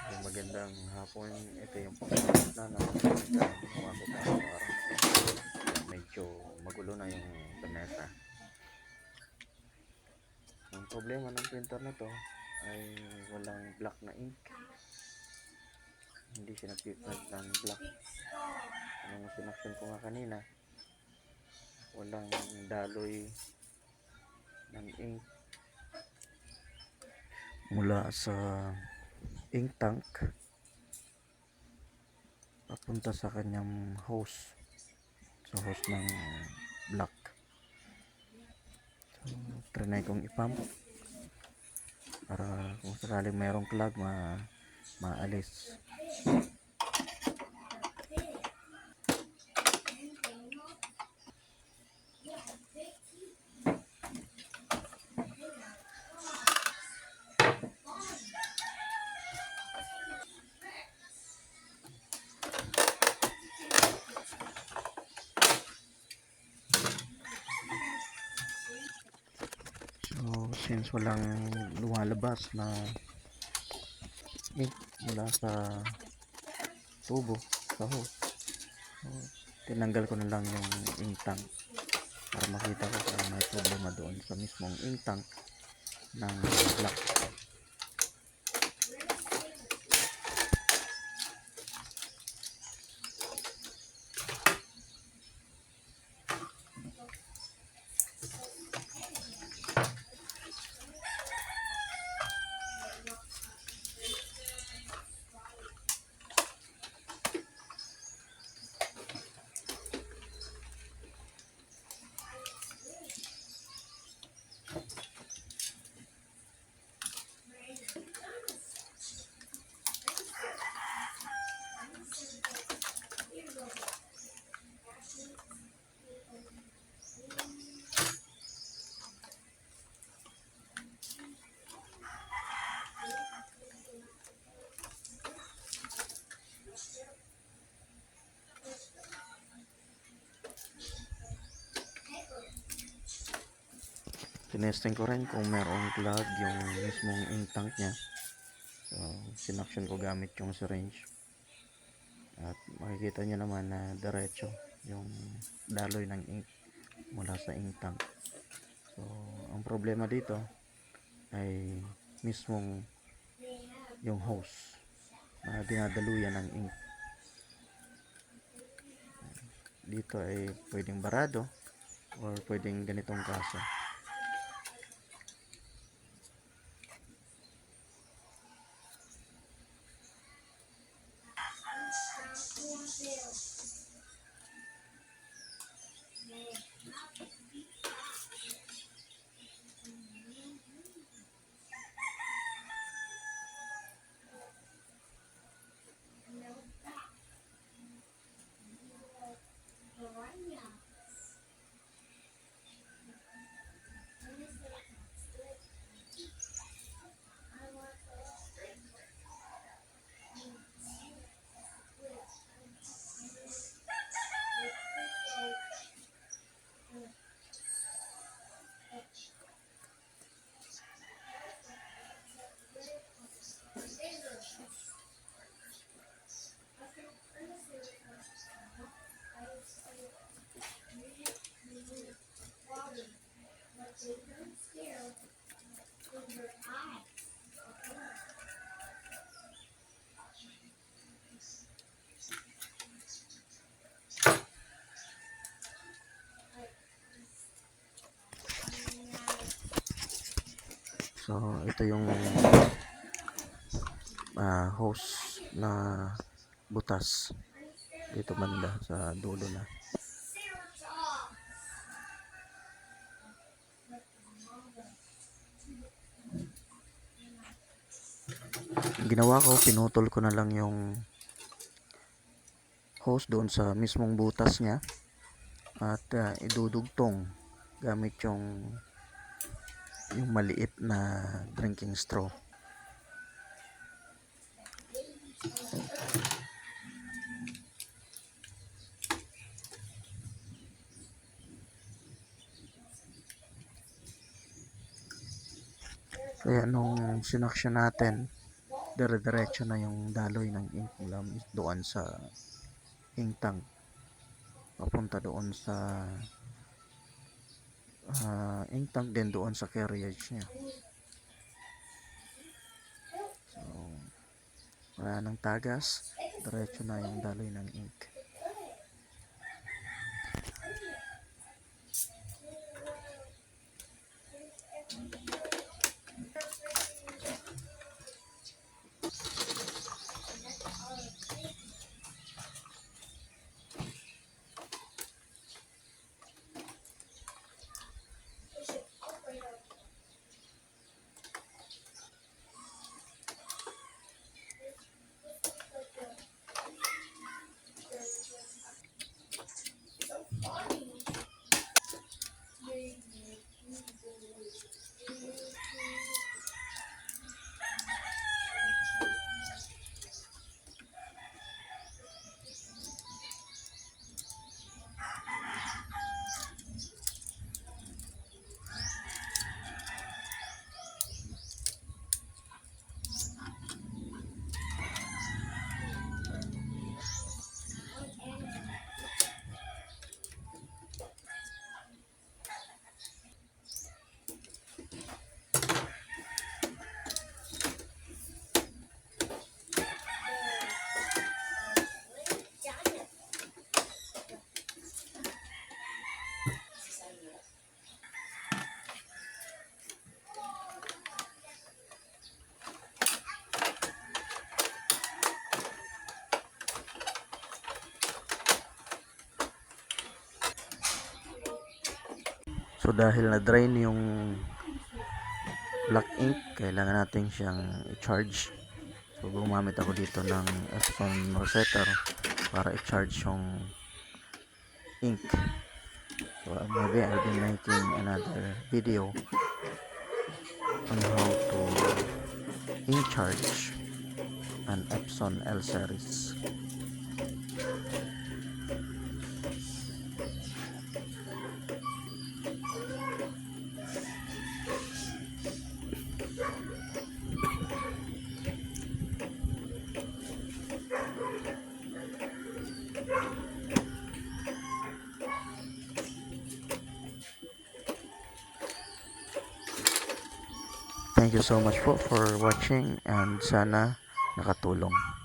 Yung magandang hapon, ito yung pagkakas na ginawa ko pa araw-araw na to. Medyo magulo na yung planeta. Ang problema ng printer na to ay walang black na ink. Hindi siya nag-print ng black. Nung sinaksyon ko nga kanina, walang daloy ng ink mula sa ink tank papunta sa kanyang hose, sa hose ng black. So, trinay kong ipump para kung sakaling mayroong clog maalis. So since walang lumalabas na ink mula sa tubo, sa hose, so, tinanggal ko na lang yung ink tank para makita ko kung may problema doon sa mismong ink tank ng black. Tinesting ko rin kung merong clog yung mismong ink tank nya. So sinaksyon ko gamit yung syringe at makikita nyo naman na diretso yung daloy ng ink mula sa ink tank. So ang problema dito ay mismong yung hose na dinadaluyan ng ink. Dito ay pwedeng barado or pwedeng ganitong kaso. So ito yung hose na butas dito banda sa dulo na. Ginawa ko, pinutol ko na lang yung hose doon sa mismong butas niya at idudugtong gamit yung maliit na drinking straw. Kaya nung sinaksyon natin, dire-diretso na yung daloy ng ink mula doon sa ink tank papunta doon sa ink tank din doon sa carriage niya. So, wala nang tagas, diretso na yung daloy ng ink. So dahil na drain yung black ink, kailangan natin siyang i-charge. So gumamit ako dito ng Epson resetter para i-charge yung ink. So maybe I'll be making another video on how to ink charge an Epson L series. Thank you so much po for watching and sana nakatulong.